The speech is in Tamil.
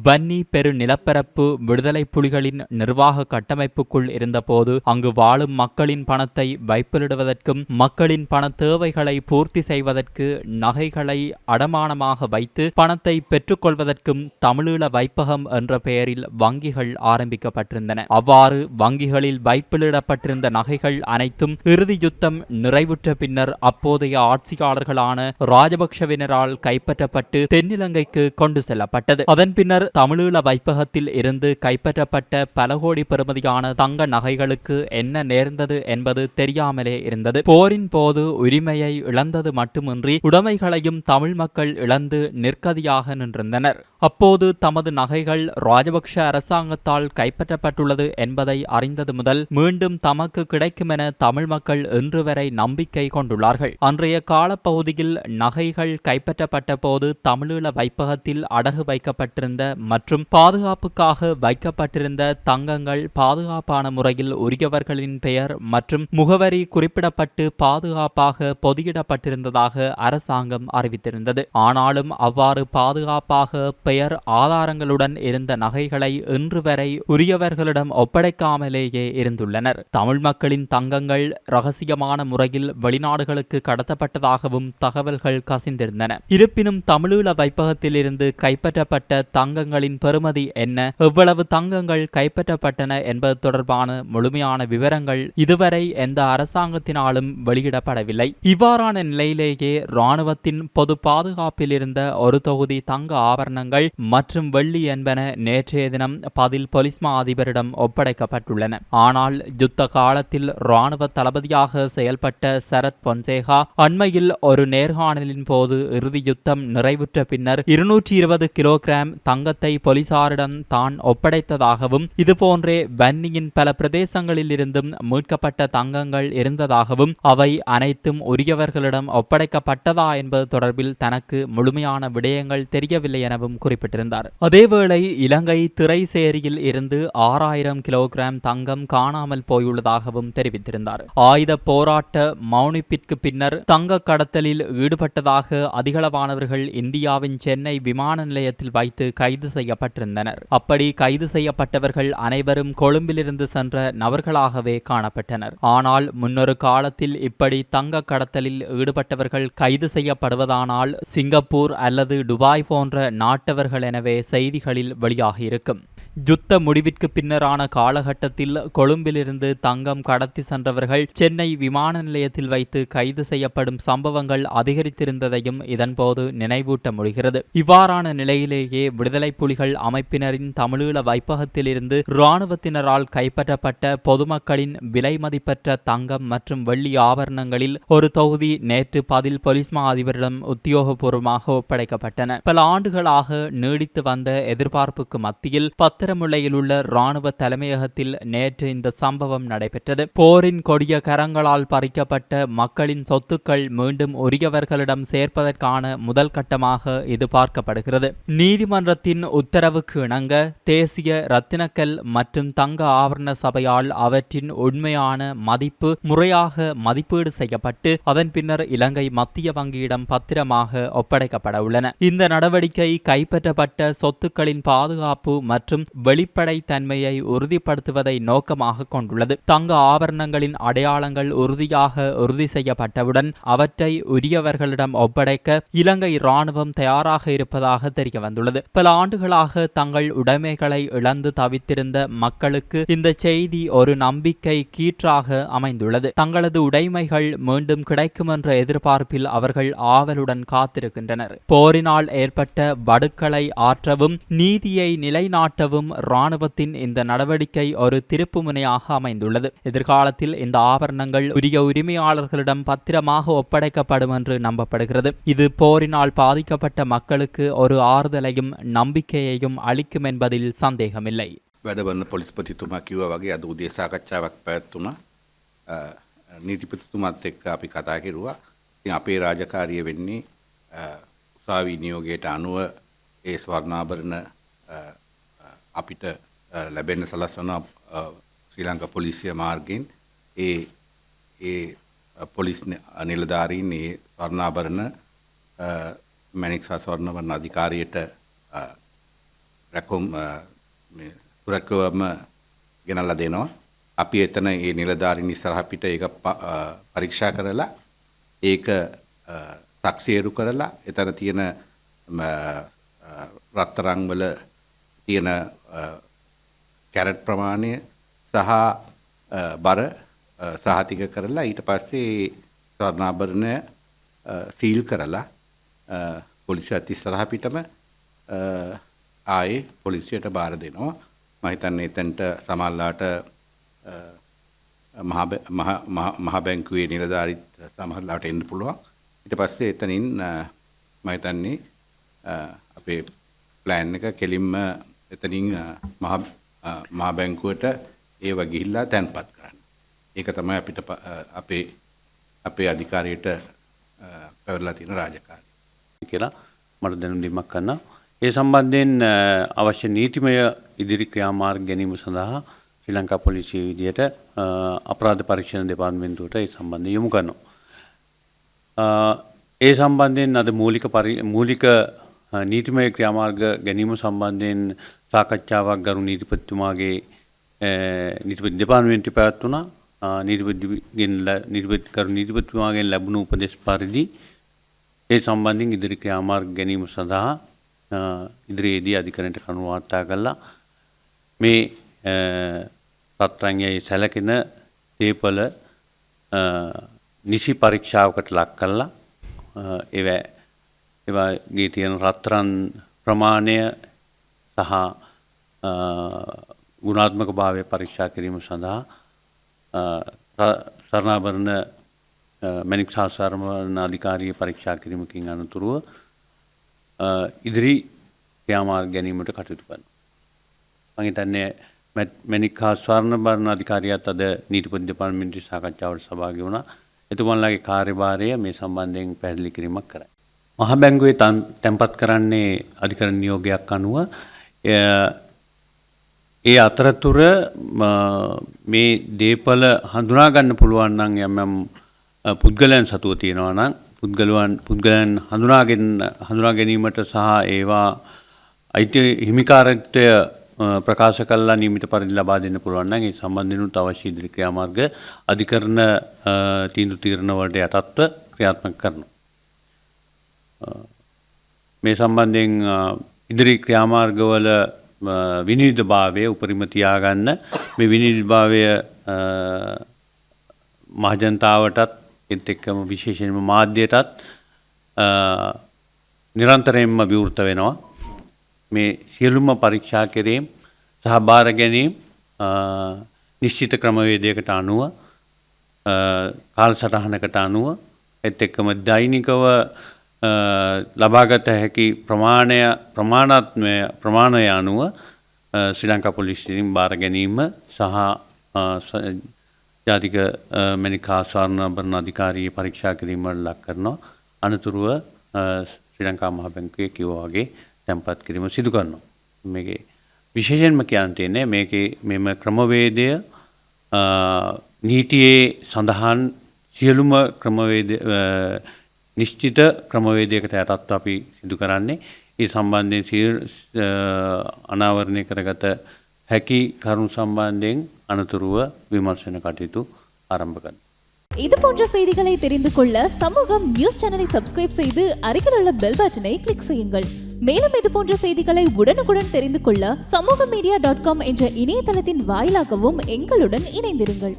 வன்னி பெரு நிலப்பரப்பு விடுதலை புலிகளின் நிர்வாக கட்டமைப்புக்குள் இருந்தபோது அங்கு வாழும் மக்களின் பணத்தை வைப்பிலிடுவதற்கும் மக்களின் பண தேவைகளை பூர்த்தி செய்வதற்கு நகைகளை அடமானமாக வைத்து பணத்தை பெற்றுக்கொள்வதற்கும் தமிழீழ வைப்பகம் என்ற பெயரில் வங்கிகள் ஆரம்பிக்கப்பட்டிருந்தன. அவ்வாறு வங்கிகளில் வைப்பிலிடப்பட்டிருந்த நகைகள் அனைத்தும் இறுதி யுத்தம் நிறைவுற்ற பின்னர் அப்போதைய ஆட்சியாளர்களான ராஜபக்ஷவினரால் கைப்பற்றப்பட்டு தென்னிலங்கைக்கு கொண்டு செல்லப்பட்டது. அதன் பின்னர் தமிழீழ வைப்பகத்தில் இருந்து கைப்பற்றப்பட்ட பல கோடி பெறுமதியான தங்க நகைகளுக்கு என்ன நேர்ந்தது என்பது தெரியாமலே இருந்தது. போரின் போது உரிமையை இழந்தது மட்டுமின்றி உடைமைகளையும் தமிழ் மக்கள் இழந்து நிற்கதியாக நின்றிருந்தனர். அப்போது தமது நகைகள் ராஜபக்ஷ அரசாங்கத்தால் கைப்பற்றப்பட்டுள்ளது என்பதை அறிந்தது முதல் மீண்டும் தமக்கு கிடைக்கும் என தமிழ் மக்கள் இன்று வரை நம்பிக்கை கொண்டுள்ளார்கள். அன்றைய காலப்பகுதியில் நகைகள் கைப்பற்றப்பட்ட போது தமிழீழ வைப்பகத்தில் அடகு வைக்கப்பட்டிருந்த மற்றும் பாதுகாப்புக்காக வைக்கப்பட்டிருந்த தங்கங்கள் பாதுகாப்பான முறையில் உரியவர்களின் பெயர் மற்றும் முகவரி குறிப்பிடப்பட்டு பாதுகாப்பாக பொதியிடப்பட்டிருந்ததாக அரசாங்கம் அறிவித்திருந்தது. ஆனாலும் அவ்வாறு பாதுகாப்பாக பெயர் ஆதாரங்களுடன் இருந்த நகைகளை இன்று வரை உரியவர்களிடம் ஒப்படைக்காமலேயே இருந்துள்ளனர். தமிழ் மக்களின் தங்கங்கள் ரகசியமான முறையில் வெளிநாடுகளுக்கு கடத்தப்பட்டதாகவும் தகவல்கள் கசிந்திருந்தன. இருப்பினும் தமிழீழ வைப்பகத்தில் இருந்து கைப்பற்றப்பட்ட தங்கங்களின் பெறுமதி என்ன, எவ்வளவு தங்கங்கள் கைப்பற்றப்பட்டன என்பது தொடர்பான முழுமையான விவரங்கள் இதுவரை எந்த அரசாங்கத்தினாலும் வெளியிடப்படவில்லை. இவ்வாறான நிலையிலேயே இராணுவத்தின் பொது பாதுகாப்பில் இருந்த ஒரு தொகுதி தங்க ஆபரணங்கள் மற்றும் வெள்ளி என்பன நேற்றைய தினம் பதில் பொலிஸ் மா அதிபரிடம் ஒப்படைக்கப்பட்டுள்ளன. ஆனால் யுத்த காலத்தில் இராணுவ தளபதியாக செயல்பட்ட சரத் பொன்சேகா அண்மையில் ஒரு நேர்காணலின் போது இறுதி யுத்தம் நிறைவுற்ற பின்னர் 220 கிலோகிராம் தங்கத்தை போலீசாரிடம் தான் ஒப்படைத்ததாகவும் இதுபோன்றே வன்னியின் பல பிரதேசங்களில் இருந்தும் மீட்கப்பட்ட தங்கங்கள் இருந்ததாகவும் அவை அனைத்தும் உரியவர்களிடம் ஒப்படைக்கப்பட்டதா என்பது தொடர்பில் தனக்கு முழுமையான விடயங்கள் தெரியவில்லை எனவும் குறிப்பிட்டிருந்தார். அதேவேளை இலங்கை திரைசேரியில் இருந்து 6000 கிலோகிராம் தங்கம் காணாமல் போயுள்ளதாகவும் தெரிவித்திருந்தார். ஆயுத போராட்ட மௌனிப்பிற்கு பின்னர் தங்க கடத்தலில் ஈடுபட்டதாக அதிகளவானவர்கள் இந்தியாவின் சென்னை விமான நிலையத்தில் வைத்து கைது செய்யப்பட்டிருந்தனர். அப்படி கைது செய்யப்பட்டவர்கள் அனைவரும் கொழும்பிலிருந்து சென்ற நபர்களாகவே காணப்பட்டனர். ஆனால் முன்னொரு காலத்தில் இப்படி தங்க கடத்தலில் ஈடுபட்டவர்கள் கைது செய்யப்படுவதானால் சிங்கப்பூர் அல்லது துபாய் போன்ற நாட்டவர்கள் எனவே செய்திகளில் வெளியாகியிருக்கும். யுத்த முடிவிற்கு பின்னரான காலகட்டத்தில் கொழும்பிலிருந்து தங்கம் கடத்தி சென்றவர்கள் சென்னை விமான நிலையத்தில் வைத்து கைது செய்யப்படும் சம்பவங்கள் அதிகரித்திருந்ததையும் இதன்போது நினைவூட்ட முடிகிறது. இவ்வாறான நிலையிலேயே விடுதலை புலிகள் அமைப்பினரின் தமிழீழ வைப்பகத்திலிருந்து இராணுவத்தினரால் கைப்பற்றப்பட்ட பொதுமக்களின் விலை மதிப்பற்ற தங்கம் மற்றும் வெள்ளி ஆபரணங்களில் ஒரு தொகுதி நேற்று பதில் பொலிஸ் மா அதிபரிடம் உத்தியோகபூர்வமாக ஒப்படைக்கப்பட்டன. பல ஆண்டுகளாக நீடித்து வந்த எதிர்பார்ப்புக்கு மத்தியில் பத்திரமுல்லையில் உள்ள இராணுவ தலைமையகத்தில் நேற்று இந்த சம்பவம் நடைபெற்றது. போரின் கொடிய கரங்களால் பறிக்கப்பட்ட மக்களின் சொத்துக்கள் மீண்டும் உரியவர்களிடம் சேர்ப்பதற்கான முதல் கட்டமாக இது பார்க்கப்படுகிறது. நீதிமன்றத்தின் உத்தரவுக்கு இணங்க தேசிய இரத்தினக்கல் மற்றும் தங்க ஆபரண சபையால் அவற்றின் உண்மையான மதிப்பு முறையாக மதிப்பீடு செய்யப்பட்டு அதன் பின்னர் இலங்கை மத்திய வங்கியிடம் பத்திரமாக ஒப்படைக்கப்பட உள்ளன. இந்த நடவடிக்கை கைப்பற்றப்பட்ட சொத்துக்களின் பாதுகாப்பு மற்றும் வெளிப்படை தன்மையை உறுதிப்படுத்துவதை நோக்கமாக கொண்டுள்ளது. தங்க ஆபரணங்களின் அடையாளங்கள் உறுதி செய்யப்பட்டவுடன் அவற்றை உரியவர்களிடம் ஒப்படைக்க இலங்கை இராணுவம் தயாராக இருப்பதாக தெரிய வந்துள்ளது. பல ஆண்டுகளாக தங்கள் உடைமைகளை இழந்து தவித்திருந்த மக்களுக்கு இந்த செய்தி ஒரு நம்பிக்கை கீற்றாக அமைந்துள்ளது. தங்களது உடைமைகள் மீண்டும் கிடைக்கும் என்ற எதிர்பார்ப்பில் அவர்கள் ஆவலுடன் காத்திருக்கின்றனர். போரினால் ஏற்பட்ட வடுக்களை ஆற்றவும் நீதியை நிலைநாட்டவும் இராணுவத்தின் இந்த நடவடிக்கை ஒரு திருப்பு முனையாக அமைந்துள்ளது. எதிர்காலத்தில் இந்த ஆபரணங்கள் உரிய உரிமையாளர்களிடம் பத்திரமாக ஒப்படைக்கப்படும் என்று நம்பப்படுகிறது. இது போரினால் பாதிக்கப்பட்ட மக்களுக்கு ஒரு ஆறுதலையும் நம்பிக்கையையும் அளிக்கும் என்பதில் சந்தேகமில்லை. වැඩවන්න පොලිස්පතිතුමා කිව්වා වගේ අද උදේ සාකච්ඡාවක් පැවැත්වුණා. නීතිපතිතුමාත් එක්ක අපි කතා කෙරුවා. ඉතින් අපේ රාජකාරිය වෙන්නේ උසාවි නියෝගයට අනුව ඒ ස්වර්ණාභරණ අපිට ලැබෙන්න සලස්වන ශ්‍රී ලංකා පොලිසිය මාර්ගයෙන් ඒ පොලිස් නිලධාරීන් ඒ ස්වර්ණාභරණ මැණික් සහ ස්වර්ණවර්ණ අධිකාරියට රැකුම් සුරැකවම ගෙනල්ලා දෙනවා. අපි එතන ඒ නිලධාරීන් ඉස්සරහ පිට ඒක පරීක්ෂා කරලා ඒක තක්සේරු කරලා එතන තියෙන රත්තරන් වල තියෙන කැරට් ප්‍රමාණය සහ බර සහතික කරලා ඊට පස්සේ ස්වර්ණාභරණ සීල් කරලා පොලිසියත් ඉස්සරහ පිටම ආයේ පොලිසියට බාර දෙනවා. මම හිතන්නේ එතනට සමහරලාට මහ බැංකුවේ නිලධාරීත් සමහරලාට එන්න පුළුවන්. ඊට පස්සේ එතනින් මම හිතන්නේ අපේ ප්ලෑන් එක කෙලින්ම එතනින් මහ බැංකුවට ඒව ගිහිල්ලා තැන්පත් කරන්න. ඒක තමයි අපිට අපේ අධිකාරියට පැවරලා තියෙන රාජකාරිය කියලා මට දැනුම් දීමක් කරනවා. ඒ සම්බන්ධයෙන් අවශ්‍ය නීතිමය ඉදිරි ක්‍රියාමාර්ග ගැනීම සඳහා ශ්‍රී ලංකා පොලිසිය විදියට අපරාධ පරීක්ෂණ දෙපාර්තමේන්තුවට ඒ සම්බන්ධයෙන් යොමු කරනවා. ඒ සම්බන්ධයෙන් අද මූලික නීතිමය ක්‍රියාමාර්ග ගැනීම සම්බන්ධයෙන් සාකච්ඡාවක් ගරු නීතිපතිතුමාගේ නීතිපති දෙපාර්තමේන්තුවේ පැවැත්වුණා. නීතිපතිතුමාගෙන් ලැබුණු උපදෙස් පරිදි ඒ සම්බන්ධයෙන් ඉදිරි ක්‍රියාමාර්ග ගැනීම සඳහා ඉදිරියේදී අධිකරණයට කරුණු වාර්තා කළා. මේ රත්රන්යයි සැලකෙන දේපල නිසි පරීක්ෂාවකට ලක් කළා. ඒවාගේ තියෙන රත්රන් ප්‍රමාණය සහ ගුණාත්මක භාවය පරීක්ෂා කිරීම සඳහා ස්වර්ණාභරණ මැණික් සහ ස්වර්ණ අධිකාරිය පරීක්ෂා කිරීමකින් අනතුරුව ඉදිරි ක්‍රියාමාර්ග ගැනීමට කටයුතු කරනවා. මම හිතන්නේ මැණික් හා ස්වර්ණාභරණ අධිකාරියත් අද නීතිපති දෙපාර්තමේන්තුවේ සාකච්ඡාවට සහභාගී වුණා. එතුමන්ලාගේ කාර්යභාරය මේ සම්බන්ධයෙන් පැහැදිලි කිරීමක් කරයි. මහ බැංකුවේ තැන්පත් කරන්නේ අධිකරණ නියෝගයක් අනුව ඒ අතරතුර මේ දේපල හඳුනා ගන්න පුළුවන් නම් යම් පුද්ගලයන් සතුව තියෙනවා නම් පුද්ගලයන් හඳුනා ගැනීමට සහ ඒවා අයිති හිමිකාරත්වය ප්‍රකාශ කළා නියමිත පරිදි ලබා දෙන්න පුළුවන් නම් ඒ සම්බන්ධිනුත් අවශ්‍ය ඉදිරි ක්‍රියාමාර්ග අධිකරණ තීන්දුව වලට යටත්ව ක්‍රියාත්මක කරනවා. මේ සම්බන්ධයෙන් ඉදිරි ක්‍රියාමාර්ගවල විනිවිදභාවය උපරිම තියාගන්න මේ විනිවිදභාවය මහජනතාවටත් ඒත් එක්කම විශේෂයෙන්ම මාධ්‍යයටත් නිරන්තරයෙන්ම විවෘත වෙනවා. මේ සියලුම පරීක්ෂා කිරීම සහ බාර ගැනීම නිශ්චිත ක්‍රමවේදයකට අනුව කාලසටහනකට අනුව ඒත් එක්කම දෛනිකව ලබාගත හැකි ප්‍රමාණය අනුව ශ්‍රී ලංකා පොලිසියෙන් බාර ගැනීම සහ ජාතික මැණික් හා ස්වර්ණාභරණ අධිකාරිය පරීක්ෂා කිරීමට ලක් කරනවා. අනතුරුව ශ්‍රී ලංකා මහ බැංකුවේ කිව්වා වගේ තැන්පත් කිරීම සිදු කරනවා. මේකේ විශේෂයෙන්ම කියන්න තියෙන්නේ මේකේ මෙම ක්‍රමවේදය නීතියේ සඳහන් සියලුම ක්‍රමවේද නිශ්චිත ක්‍රමවේදයකට යටත්ව අපි සිදු කරන්නේ. ඒ සම්බන්ධයෙන් අනාවරණය කරගත හැකி කරුණු சம்பந்தයෙන් අනතුරුව விமர்சன கட்டிட்டு ஆரம்பிக்கணும். இது போன்ற செய்திகளை தெரிந்து கொள்ள சமூகம் நியூஸ் சேனலை சப்ஸ்கிரைப் செய்து அருகில் உள்ள பெல் பட்டனை கிளிக் செய்யுங்கள். மேலும் இது போன்ற செய்திகளை உடனுக்குடன் தெரிந்து கொள்ள சமூகமீடியா.com என்ற இணையதளத்தின் வாயிலாகவும் எங்களுடன் இணைந்திருங்கள்.